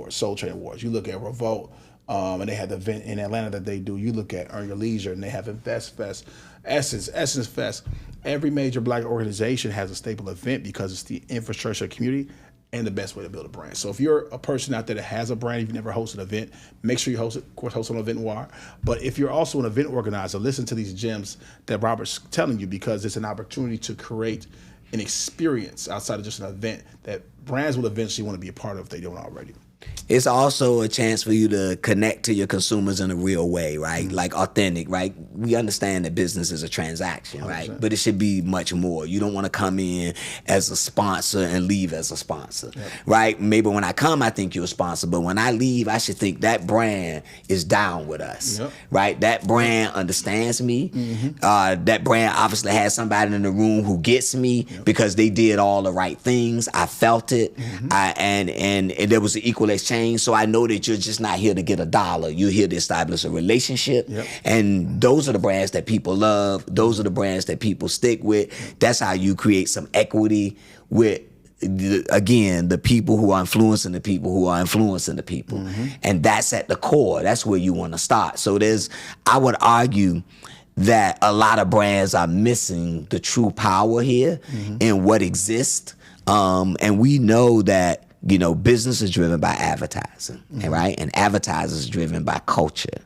Soul Train Awards, you look at Revolt, and they have the event in Atlanta that they do. You look at Earn Your Leisure, and they have Invest Fest, Essence Fest. Every major Black organization has a staple event because it's the infrastructure of community and the best way to build a brand. So if you're a person out there that has a brand, if you've never hosted an event, make sure you host it. Of course, host on Eventnoire. But if you're also an event organizer, listen to these gems that Robert's telling you, because it's an opportunity to create an experience outside of just an event that brands will eventually want to be a part of if they don't already. It's also a chance for you to connect to your consumers in a real way, right? Like authentic, right? We understand that business is a transaction, 100%. Right? But it should be much more. You don't want to come in as a sponsor and leave as a sponsor, right? Maybe when I come, I think you're a sponsor, but when I leave, I should think that brand is down with us, right? That brand understands me. That brand obviously has somebody in the room who gets me because they did all the right things. I felt it, and there was an equal exchange. So I know that you're just not here to get $1. You're here to establish a relationship. And those are the brands that people love. Those are the brands that people stick with. That's how you create some equity with, again, the people who are influencing the people who are influencing the people. And that's at the core. That's where you want to start. So I would argue that a lot of brands are missing the true power here in what exists. And we know that, you know, business is driven by advertising, right? And advertising is driven by culture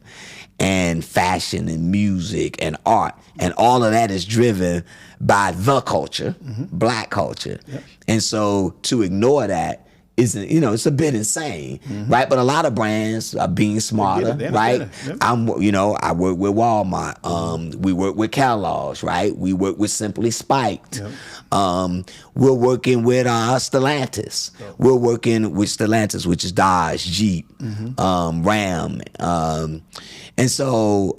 and fashion and music and art. And all of that is driven by the culture, Black culture. And so to ignore that isn't, you know, it's a bit insane, right? But a lot of brands are being smarter, right? I work with Walmart. We work with Kellogg's, right? We work with Simply Spiked. We're working with Stellantis. We're working with Stellantis, which is Dodge, Jeep, Ram. And so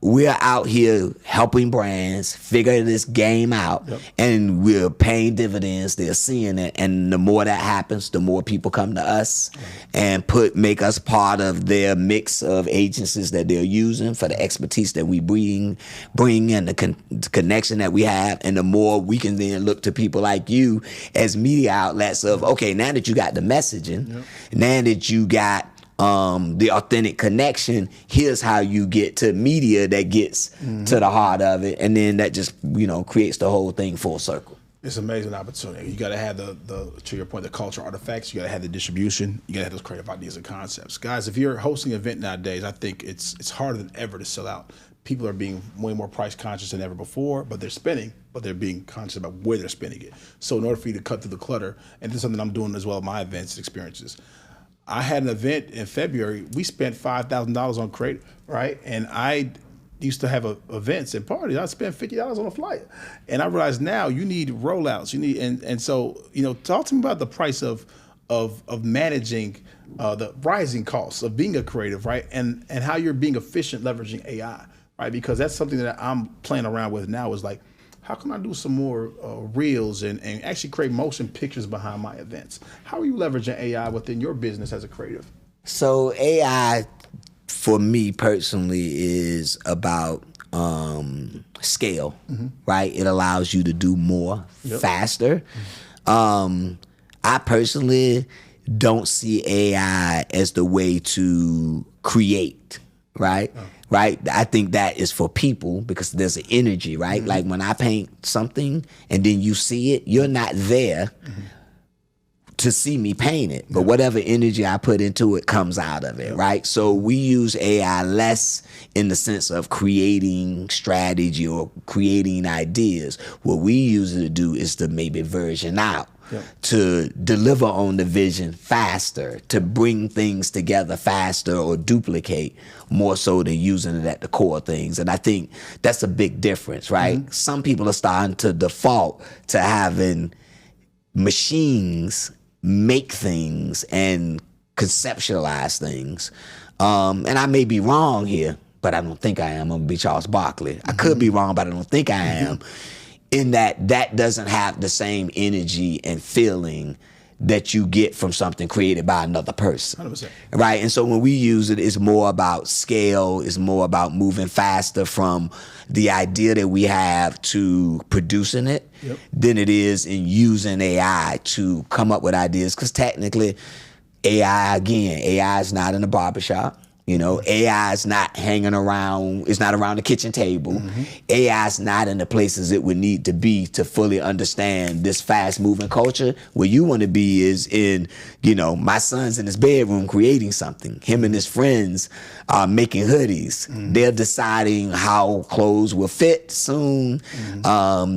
we're out here helping brands figure this game out, and we're paying dividends. They're seeing it, and the more that happens, the more people come to us and make us part of their mix of agencies that they're using for the expertise that we bring and the connection that we have, and the more we can then look to people like you as media outlets of, okay, now that you got the messaging, now that you got the authentic connection, here's how you get to media that gets to the heart of it, and then that just, you know, creates the whole thing full circle. It's an amazing opportunity. You got to have the to your point, the cultural artifacts. You got to have the distribution. You got to have those creative ideas and concepts. Guys, if you're hosting an event nowadays, I think it's harder than ever to sell out. People are being way more price conscious than ever before, but they're spending, but but they're being conscious about where they're spending it. So in order for you to cut through the clutter, and this is something I'm doing as well in my events experiences. I had an event in February. We spent $5,000 on creative, right? And I used to have events and parties. I spent $50 on a flyer, and I realize now you need rollouts. You need and so talk to me about the price of managing the rising costs of being a creative, right? And how you're being efficient leveraging AI, right? Because that's something that I'm playing around with now. Is like, how can I do some more reels and actually create motion pictures behind my events? How are you leveraging AI within your business as a creative? So AI, for me personally, is about scale, right? It allows you to do more faster. I personally don't see AI as the way to create, right? Right? I think that is for people because there's an energy, right? Like when I paint something and then you see it, you're not there to see me paint it, but whatever energy I put into it comes out of it, right? So we use AI less in the sense of creating strategy or creating ideas. What we use it to do is to maybe version out, to deliver on the vision faster, to bring things together faster or duplicate more so than using it at the core things. And I think that's a big difference, right? Some people are starting to default to having machines make things and conceptualize things. And I may be wrong here, but I don't think I am. I'm going to be Charles Barkley. I could be wrong, but I don't think I am. In that doesn't have the same energy and feeling that you get from something created by another person. 100%. Right? And so when we use it, it's more about scale, it's more about moving faster from the idea that we have to producing it than it is in using AI to come up with ideas. Because technically, AI is not in the barbershop. AI is not hanging around, it's not around the kitchen table. AI is not in the places it would need to be to fully understand this fast moving culture. Where you want to be is in, my son's in his bedroom creating something. Him and his friends are making hoodies. They're deciding how clothes will fit soon.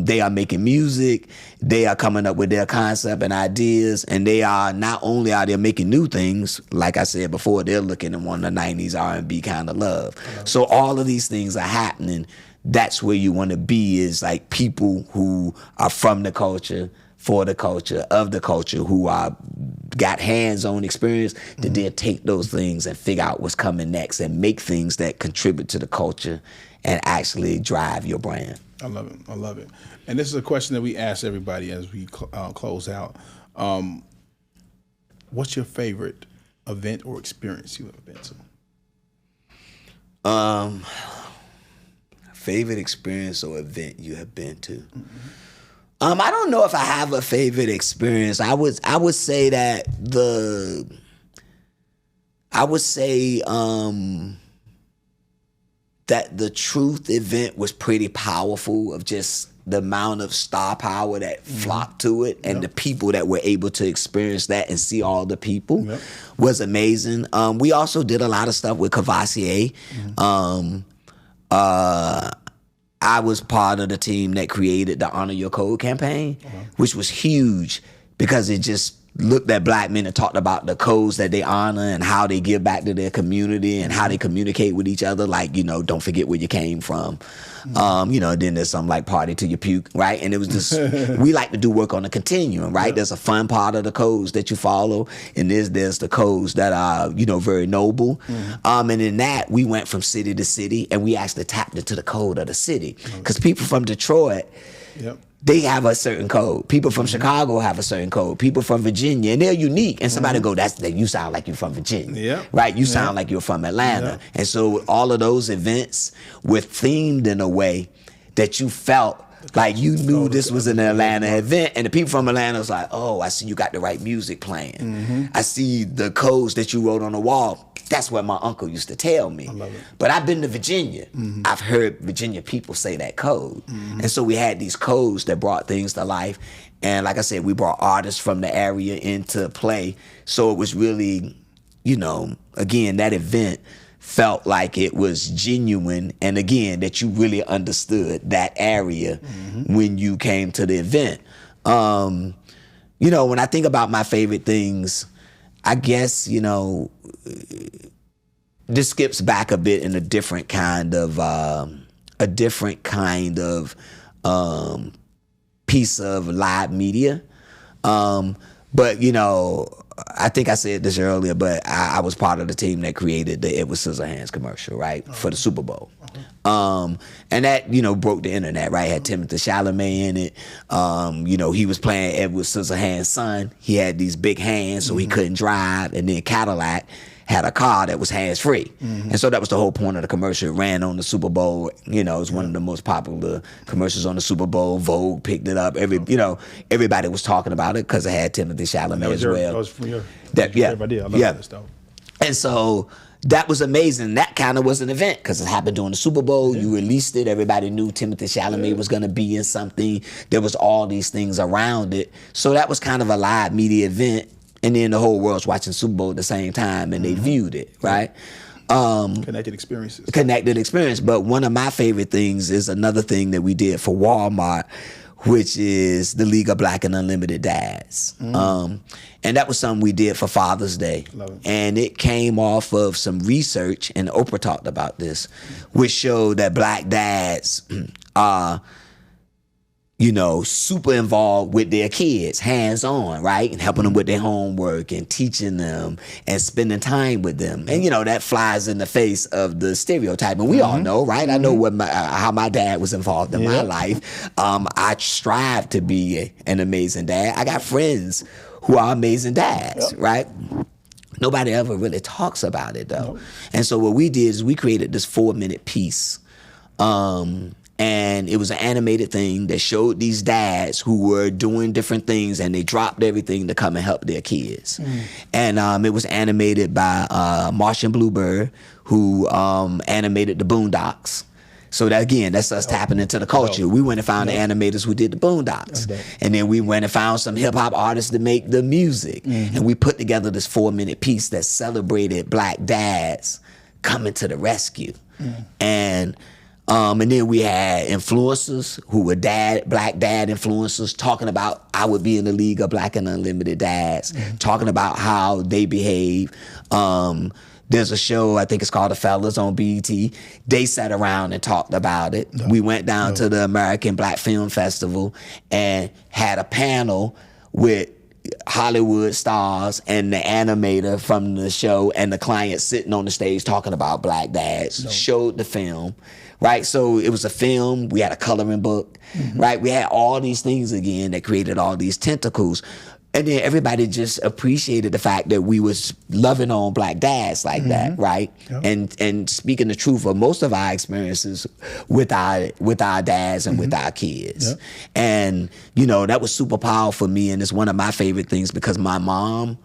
They are making music. They are coming up with their concept and ideas, and they are not only are they making new things, like I said before, they're looking at one of the 90s R&B kind of love. So all of these things are happening. That's where you want to be, is like people who are from the culture, for the culture, of the culture, who are got hands-on experience to then take those things and figure out what's coming next and make things that contribute to the culture and actually drive your brand. I love it. And this is a question that we ask everybody as we close out. What's your favorite event or experience you have been to? Favorite experience or event you have been to? I don't know if I have a favorite experience. I would say that that the Truth event was pretty powerful, of just the amount of star power that flocked to it, and the people that were able to experience that and see all the people was amazing. We also did a lot of stuff with Courvoisier. I was part of the team that created the Honor Your Code campaign, which was huge because it just looked at black men and talked about the codes that they honor and how they give back to their community and how they communicate with each other. Like, don't forget where you came from. Then there's some like party till you puke, right? And it was just, we like to do work on a continuum, right? There's a fun part of the codes that you follow, and there's the codes that are, very noble. And in that, we went from city to city, and we actually tapped into the code of the city. Because people from Detroit, they have a certain code. People from Chicago have a certain code. People from Virginia, and they're unique. And somebody go, you sound like you're from Virginia, right? You sound like you're from Atlanta. And so all of those events were themed in a way that you felt like you knew this was an Atlanta event, and the people from Atlanta was like, oh, I see you got the right music playing. I see the codes that you wrote on the wall. That's what my uncle used to tell me. I love it. But I've been to Virginia. I've heard Virginia people say that code. And so we had these codes that brought things to life. And like I said, we brought artists from the area into play. So it was really, again, that event felt like it was genuine, and again, that you really understood that area when you came to the event. You know, when I think about my favorite things, I guess, you know, this skips back a bit in a different kind of piece of live media. But, you know, I think I said this earlier, but I was part of the team that created the Edward Scissorhands commercial, right, for the Super Bowl. And that, you know, broke the internet, right? Had Timothée Chalamet in it. You know, he was playing Edward Scissorhands' son. He had these big hands, so he couldn't drive. And then Cadillac had a car that was hands-free. And so that was the whole point of the commercial. It ran on the Super Bowl. You know, it was one of the most popular commercials on the Super Bowl. Vogue picked it up. You know, everybody was talking about it because it had Timothée Chalamet as well. That was from your favorite idea. I love that stuff. And so that was amazing. That kind of was an event because it happened during the Super Bowl. You released it. Everybody knew Timothée Chalamet was going to be in something. There was all these things around it. So that was kind of a live media event. And then the whole world's watching Super Bowl at the same time, and they viewed it, right? Connected experiences. Connected experience. But one of my favorite things is another thing that we did for Walmart, which is the League of Black and Unlimited Dads. And that was something we did for Father's Day. Love it. And it came off of some research, and Oprah talked about this, which showed that Black dads are, you know, super involved with their kids, hands-on, right? And helping them with their homework and teaching them and spending time with them. And, you know, that flies in the face of the stereotype. And we all know, right? I know what how my dad was involved in my life. I strive to be an amazing dad. I got friends who are amazing dads, right? Nobody ever really talks about it, though. And so what we did is we created this 4-minute piece. And it was an animated thing that showed these dads who were doing different things, and they dropped everything to come and help their kids. And it was animated by Martian Bluebird, who animated the Boondocks. So that, again, that's us tapping into the culture. We went and found the animators who did the Boondocks. And then we went and found some hip-hop artists to make the music. And we put together this 4-minute piece that celebrated Black dads coming to the rescue. And then we had influencers who were Black dad influencers talking about I would be in the League of Black and Unlimited Dads, talking about how they behave. There's a show, I think it's called The Fellas on BET. They sat around and talked about it. We went down to the American Black Film Festival and had a panel with Hollywood stars and the animator from the show and the client sitting on the stage talking about Black dads, showed the film, right? So it was a film, we had a coloring book, right? We had all these things again that created all these tentacles. And then everybody just appreciated the fact that we was loving on Black dads like that, right? And speaking the truth of most of our experiences with our dads and with our kids. And, you know, that was super powerful for me, and it's one of my favorite things because my mom,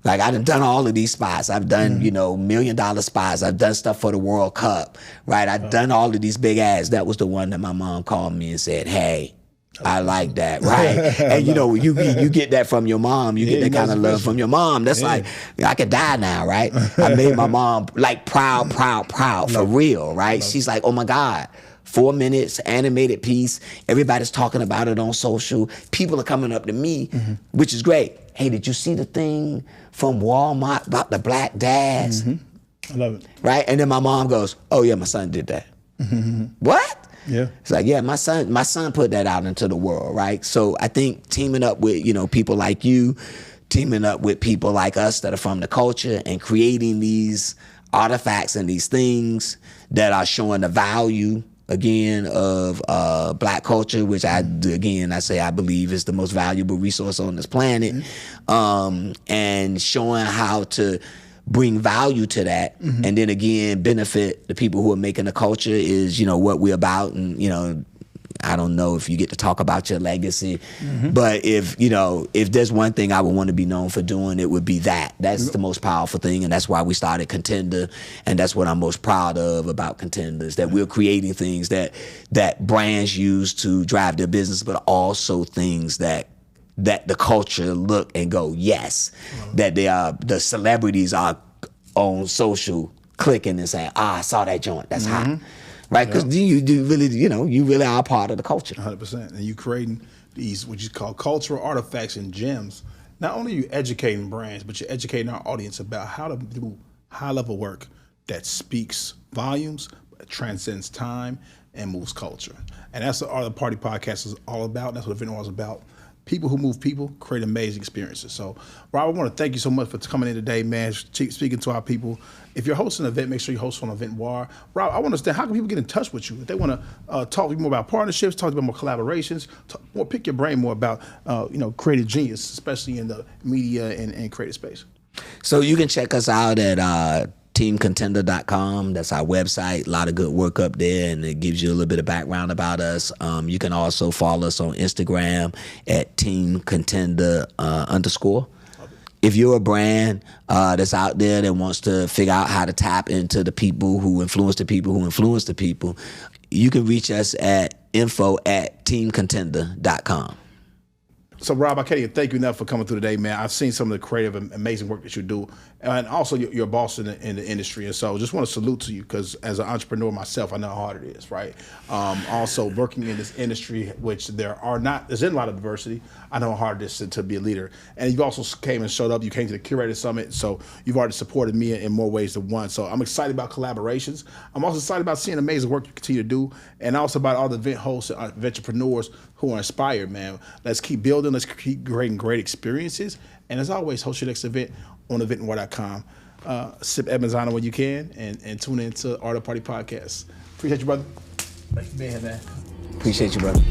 like, I've done all of these spots. I've done, you know, $1 million spots. I've done stuff for the World Cup, right? I've done all of these big ads. That was the one that my mom called me and said, hey, I like that, right? And you know, you get that from your mom. You get that kind of love from your mom. That's like, I could die now, right? I made my mom like proud for real, right? She's like, oh my God, 4 minutes, animated piece. Everybody's talking about it on social. People are coming up to me, which is great. Hey, did you see the thing from Walmart about the Black dads? I love it. Right? And then my mom goes, oh yeah, my son did that. What? Yeah. It's like, yeah, my son put that out into the world, right? So I think teaming up with, you know, people like you, teaming up with people like us that are from the culture and creating these artifacts and these things that are showing the value, again, of Black culture, which I believe is the most valuable resource on this planet, and showing how to bring value to that, and then again benefit the people who are making the culture is, you know, what we're about. And, you know, I don't know if you get to talk about your legacy, but if there's one thing I would want to be known for doing, it would be that. That's the most powerful thing, and that's why we started Contender, and that's what I'm most proud of about Contender, is that we're creating things that brands use to drive their business, but also things that the culture look and go, yes, that the celebrities are on social clicking and saying, I saw that joint. That's hot. Right? Because you really, you really are a part of the culture. 100%. And you creating these, what you call cultural artifacts and gems. Not only are you educating brands, but you're educating our audience about how to do high-level work that speaks volumes, transcends time, and moves culture. And that's what Art of the Party podcast is all about. That's what Eventnoire is about. People who move people create amazing experiences. So, Rob, I want to thank you so much for coming in today, man, speaking to our people. If you're hosting an event, make sure you host on Eventnoire. Rob, I want to understand, how can people get in touch with you? If they want to talk to you more about partnerships, talk about more collaborations, pick your brain more about, creative genius, especially in the media and creative space. So you can check us out at teamcontender.com. That's our website. A lot of good work up there, and it gives you a little bit of background about us. You can also follow us on Instagram at teamcontender _. If you're a brand that's out there that wants to figure out how to tap into the people who influence the people who influence the people, you can reach us at info@teamcontender.com. So, Rob, I can't even thank you enough for coming through today, man. I've seen some of the creative and amazing work that you do, and also you're a boss in the industry. And so I just want to salute to you, because as an entrepreneur myself, I know how hard it is, right? Also, working in this industry, which there's in a lot of diversity, I know how hard it is to be a leader. And you've also came and showed up. You came to the Curator Summit, so you've already supported me in more ways than one. So I'm excited about collaborations. I'm also excited about seeing amazing work you continue to do, and also about all the event hosts and entrepreneurs who are inspired, man. Let's keep building. Let's keep creating great experiences. And as always, host your next event on eventnoire.com. Sip Edmonds when you can, and tune in to Art of Party Podcast. Appreciate you, brother. Thanks for being here, man. Appreciate you, brother.